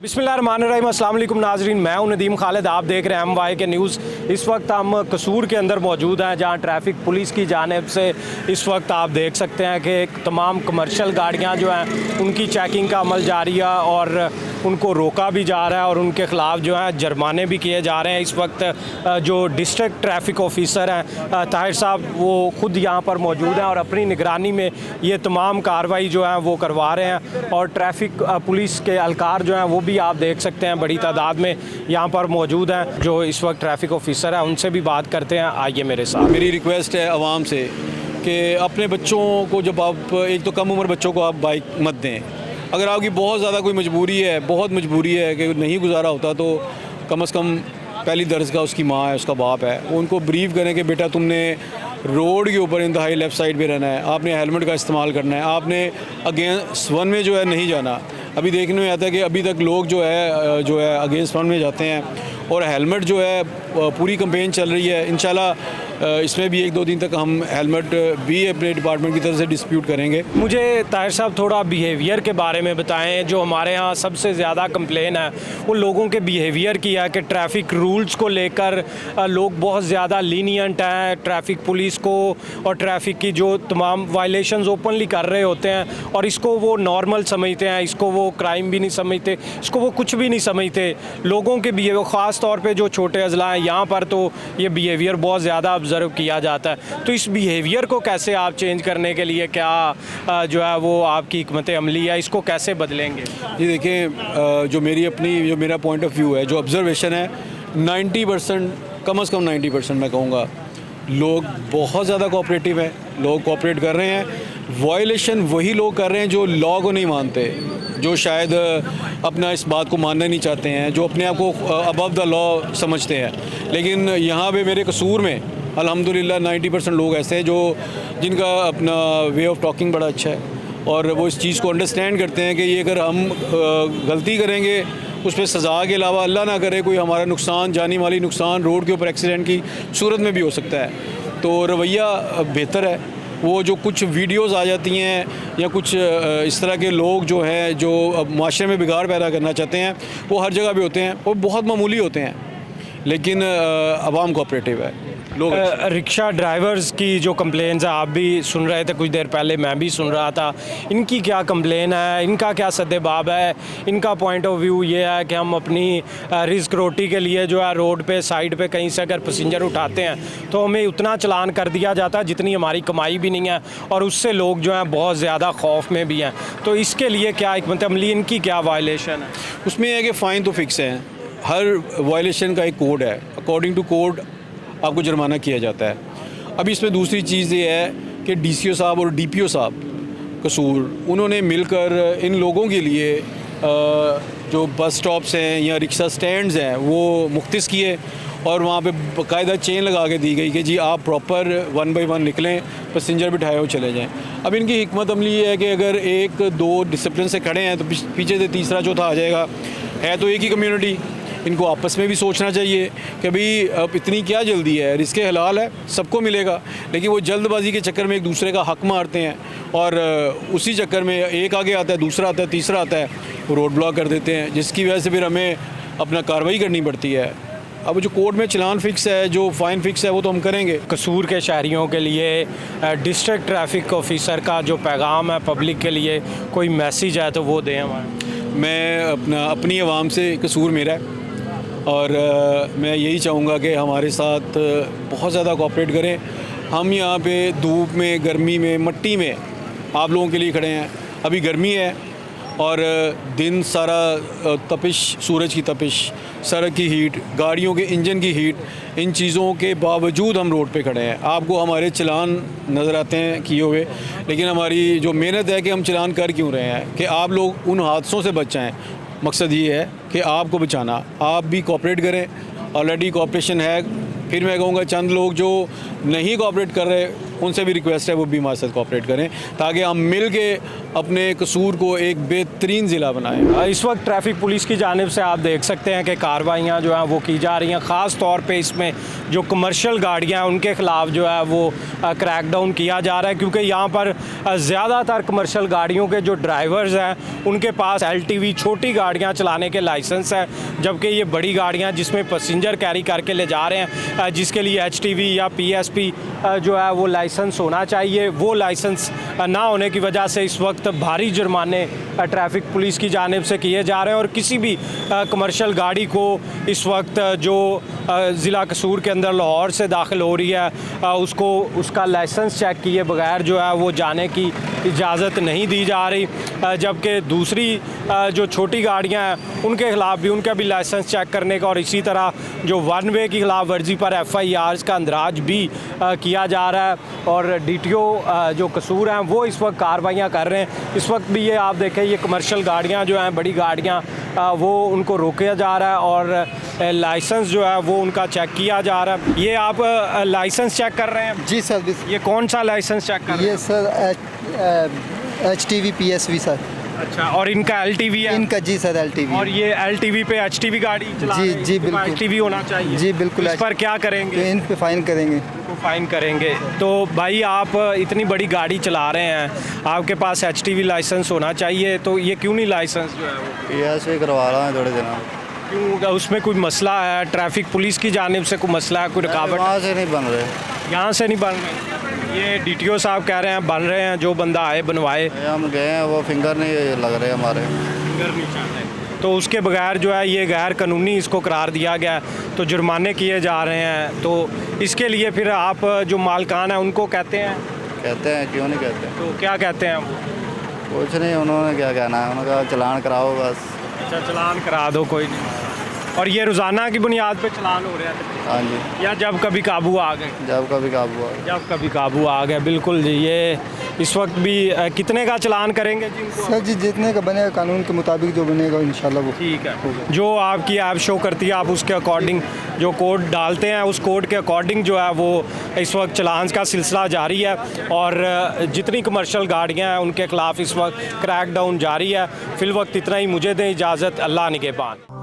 बिस्मिल्लाहिर्रहमानिर्रहीम, अस्सलाम वालेकुम नाजरीन। मैं हूं नदीम खालिद, आप देख रहे हैं MY के न्यूज़। इस वक्त हम कसूर के अंदर मौजूद हैं, जहां ट्रैफिक पुलिस की जानिब से इस वक्त आप देख सकते हैं कि तमाम कमर्शियल गाड़ियां जो हैं उनकी चेकिंग का अमल जारी है और उनको रोका भी जा रहा है और उनके ख़िलाफ़ जो है जुर्माने भी किए जा रहे हैं। इस वक्त जो डिस्ट्रिक्ट ट्रैफिक ऑफिसर हैं ताहिर साहब, वो ख़ुद यहाँ पर मौजूद हैं और अपनी निगरानी में ये तमाम कार्रवाई जो है वो करवा रहे हैं। और ट्रैफिक पुलिस के एहलकार जो हैं वो भी आप देख सकते हैं बड़ी तादाद में यहाँ पर मौजूद हैं। जो इस वक्त ट्रैफिक ऑफिसर है उनसे भी बात करते हैं, आइए मेरे साथ। मेरी रिक्वेस्ट है आवाम से कि अपने बच्चों को, जब आप एक तो कम उम्र बच्चों को आप बाइक मत दें। अगर आपकी बहुत ज़्यादा कोई मजबूरी है, बहुत मजबूरी है कि नहीं गुजारा होता, तो कम से कम पहली दर्जगा उसकी माँ है, उसका बाप है, उनको ब्रीफ करें कि बेटा तुमने रोड के ऊपर इंतहाई लेफ़्ट साइड पे रहना है, आपने हेलमेट का इस्तेमाल करना है, आपने अगेंस्ट वन में जो है नहीं जाना। अभी देखने में आता है कि अभी तक लोग जो है अगेंस्ट वन में जाते हैं और हेलमेट जो है पूरी कैंपेन चल रही है। इंशाल्लाह इसमें भी 1-2 दिन तक हम हेलमेट भी अपने डिपार्टमेंट की तरफ से डिस्प्यूट करेंगे। मुझे ताहिर साहब थोड़ा बिहेवियर के बारे में बताएं। जो हमारे यहाँ सबसे ज़्यादा कंप्लेन है वो लोगों के बिहेवियर की है कि ट्रैफिक रूल्स को लेकर लोग बहुत ज़्यादा लीनियंट हैं ट्रैफिक पुलिस को, और ट्रैफिक की जो तमाम वायलेशंस ओपनली कर रहे होते हैं और इसको वो नॉर्मल समझते हैं, इसको वो क्राइम भी नहीं समझते, इसको वो कुछ भी नहीं समझते। लोगों के बिहेवियर, ख़ास तौर पे जो छोटे अजला हैं यहाँ पर तो ये बिहेवियर बहुत ज़्यादा ऑब्ज़र्व किया जाता है। तो इस बिहेवियर को कैसे आप चेंज करने के लिए क्या जो है वो आपकी हिकमत अमली है, इसको कैसे बदलेंगे? जी देखिए, जो मेरा पॉइंट ऑफ व्यू है, जो ऑब्ज़र्वेशन है, 90% कम से कम 90% मैं कहूँगा लोग बहुत ज़्यादा कोऑपरेटिव हैं, लोग कोऑपरेट कर रहे हैं। वायलेशन वही लोग कर रहे हैं जो लॉ को नहीं मानते, जो शायद अपना इस बात को मानना नहीं चाहते हैं, जो अपने आप को अबव द लॉ समझते हैं। लेकिन यहाँ पे मेरे कसूर में अल्हम्दुलिल्लाह 90% लोग ऐसे हैं जिनका अपना वे ऑफ टॉकिंग बड़ा अच्छा है और वो इस चीज़ को अंडरस्टैंड करते हैं कि ये अगर हम गलती करेंगे उस पर सज़ा के अलावा अल्लाह ना करे कोई हमारा नुकसान, जानी माली नुकसान रोड के ऊपर एक्सीडेंट की सूरत में भी हो सकता है। तो रवैया बेहतर है। वो जो कुछ वीडियोस आ जाती हैं या कुछ इस तरह के लोग जो हैं जो माशरे में बिगाड़ पैदा करना चाहते हैं, वो हर जगह पे होते हैं, वो बहुत मामूली होते हैं, लेकिन अवाम कोऑपरेटिव है। लोग रिक्शा ड्राइवर्स की जो कंप्लेंट्स है आप भी सुन रहे थे कुछ देर पहले, मैं भी सुन रहा था, इनकी क्या कंप्लेन है, इनका क्या सद्देबाब है? इनका पॉइंट ऑफ व्यू ये है कि हम अपनी रिस्क रोटी के लिए जो है रोड पे साइड पे कहीं से अगर पैसेंजर उठाते हैं तो हमें उतना चलान कर दिया जाता है जितनी हमारी कमाई भी नहीं है, और उससे लोग जो हैं बहुत ज़्यादा खौफ में भी हैं। तो इसके लिए क्या हिकमत अमली, इनकी क्या वायलेशन है? उसमें है कि फ़ाइन तो फिक्स है, हर वायलेशन का एक कोड है, अकॉर्डिंग टू कोड आपको जुर्माना किया जाता है। अब इसमें दूसरी चीज़ ये है कि DCO साहब और DPO साहब कसूर, उन्होंने मिलकर इन लोगों के लिए जो बस स्टॉप्स हैं या रिक्शा स्टैंड्स हैं वो मुख्तस किए और वहाँ पे बाकायदा चेन लगा के दी गई कि जी आप प्रॉपर 1 बाय 1 निकलें, पैसेंजर बिठाए हो चले जाएं। अब इनकी हिकमत अमली ये है कि अगर 1-2 डिसिप्लिन से खड़े हैं तो पीछे से तीसरा चौथा आ जाएगा। है तो एक ही कम्युनिटी, इनको आपस में भी सोचना चाहिए कि भाई अब इतनी क्या जल्दी है, रिस्क हलाल है, सबको मिलेगा। लेकिन वो जल्दबाजी के चक्कर में एक दूसरे का हक मारते हैं और उसी चक्कर में एक आगे आता है, दूसरा आता है, तीसरा आता है, वो रोड ब्लॉक कर देते हैं, जिसकी वजह से फिर हमें अपना कार्रवाई करनी पड़ती है। अब जो कोर्ट में चलान फिक्स है, जो फ़ाइन फिक्स है, वो तो हम करेंगे। कसूर के शहरियों के लिए डिस्ट्रिक्ट ट्रैफिक ऑफिसर का जो पैगाम है पब्लिक के लिए, कोई मैसेज है तो वो दें हमारे। मैं अपनी आवाम से, कसूर मेरा है और मैं यही चाहूँगा कि हमारे साथ बहुत ज़्यादा कोऑपरेट करें। हम यहाँ पे धूप में, गर्मी में, मट्टी में आप लोगों के लिए खड़े हैं। अभी गर्मी है और दिन सारा तपिश, सूरज की तपिश, सड़क की हीट, गाड़ियों के इंजन की हीट, इन चीज़ों के बावजूद हम रोड पे खड़े हैं। आपको हमारे चलान नज़र आते हैं किए हुए, लेकिन हमारी जो मेहनत है कि हम चलान कर क्यों रहे हैं कि आप लोग उन हादसों से बच जाएँ। मकसद ये है कि आपको बचाना, आप भी कोऑपरेट करें। ऑलरेडी कोऑपरेशन है, फिर मैं कहूँगा चंद लोग जो नहीं कोऑपरेट कर रहे उनसे भी रिक्वेस्ट है वो भी हमारे साथ कोऑपरेट करें ताकि हम मिल के अपने कसूर को एक बेहतरीन ज़िला बनाएं। इस वक्त ट्रैफिक पुलिस की जानिब से आप देख सकते हैं कि कार्रवाइयाँ जो हैं वो की जा रही हैं। ख़ास तौर पे इसमें जो कमर्शियल गाड़ियाँ हैं उनके ख़िलाफ़ जो है वो क्रैकडाउन किया जा रहा है, क्योंकि यहाँ पर ज़्यादातर कमर्शियल गाड़ियों के जो ड्राइवर्स हैं उनके पास LTV छोटी गाड़ियाँ चलाने के लाइसेंस है, जबकि ये बड़ी गाड़ियाँ जिसमें पैसेंजर कैरी करके ले जा रहे हैं जिसके लिए HTV या PSP जो है वो लाइसेंस होना चाहिए, वो लाइसेंस ना होने की वजह से इस वक्त भारी जुर्माने ट्रैफिक पुलिस की जानिब से किए जा रहे हैं। और किसी भी कमर्शियल गाड़ी को इस वक्त जो ज़िला कसूर के अंदर लाहौर से दाखिल हो रही है उसको उसका लाइसेंस चेक किए बगैर जो है वो जाने की इजाज़त नहीं दी जा रही, जबकि दूसरी जो छोटी गाड़ियां हैं उनके ख़िलाफ़ भी उनका भी लाइसेंस चेक करने का और इसी तरह जो वन वे की खिलाफ वर्जी पर FIRs का अंदराज भी किया जा रहा है। और DTO जो कसूर हैं वो इस वक्त कार्रवाइयाँ कर रहे हैं। इस वक्त भी ये आप देखें ये कमर्शियल गाड़ियाँ जो हैं बड़ी गाड़ियाँ वो उनको रोका जा रहा है और लाइसेंस जो है वो उनका चेक किया जा रहा है। ये आप लाइसेंस चेक कर रहे हैं? जी सर। ये कौन सा लाइसेंस चेक कर रहे हैं? ये सर HTV PSV सर। अच्छा, और इनका LTV है? इनका जी सर LTV। और ये LTV पे HTV गाड़ी चला जी, रहे हैं, जी, इनके पास बिल्कुल। HTV होना चाहिए। जी बिल्कुल। इस पर क्या तो करेंगे? इन पे फाइन करेंगे। इनको फाइन करेंगे। तो भाई आप इतनी बड़ी गाड़ी चला रहे हैं, आपके पास HTV लाइसेंस होना चाहिए, तो ये क्यों नहीं लाइसेंस जो है वो? PSV करवा रहा हूँ थोड़े दिन। क्यों, उसमें कोई मसला है? ट्रैफिक पुलिस की जानिब से कोई मसला है, कोई रुकावट? वहाँ से नहीं बन रहे। यहाँ से नहीं बन रहे? ये DTO साहब कह रहे हैं बन रहे हैं, जो बंदा आए बनवाए। हम गए हैं, वो फिंगर नहीं लग रहे हमारे। फिंगर नहीं चाहते, तो उसके बगैर जो है ये गैर कानूनी इसको करार दिया गया है, तो जुर्माने किए जा रहे हैं। तो इसके लिए फिर आप जो मालकान हैं उनको कहते हैं? कहते हैं, क्यों नहीं कहते। तो क्या कहते हैं वो? कुछ नहीं, उन्होंने क्या कहना है, उन्होंने कहा चलान कराओ बस। अच्छा, चलान करा दो, कोई नहीं। और ये रोज़ाना की बुनियाद पे चलान हो रहे हैं हाँ जी, या जब कभी काबू आ गए? जब कभी काबू आ। जब कभी काबू आ गए, बिल्कुल जी। ये इस वक्त भी कितने का चलान करेंगे जी इनको? सर जी जितने का बनेगा कानून के मुताबिक जो बनेगा इंशाल्लाह वो ठीक है। जो आपकी ऐप शो करती है आप उसके अकॉर्डिंग जो कोड डालते हैं उस कोड के अकॉर्डिंग जो है वो इस वक्त चलान का सिलसिला जारी है। और जितनी कमर्शियल गाड़ियाँ हैं उनके ख़िलाफ़ इस वक्त क्रैकडाउन जारी है। फ़िल वक्त इतना ही, मुझे दें इजाज़त, अल्लाह निगहबान।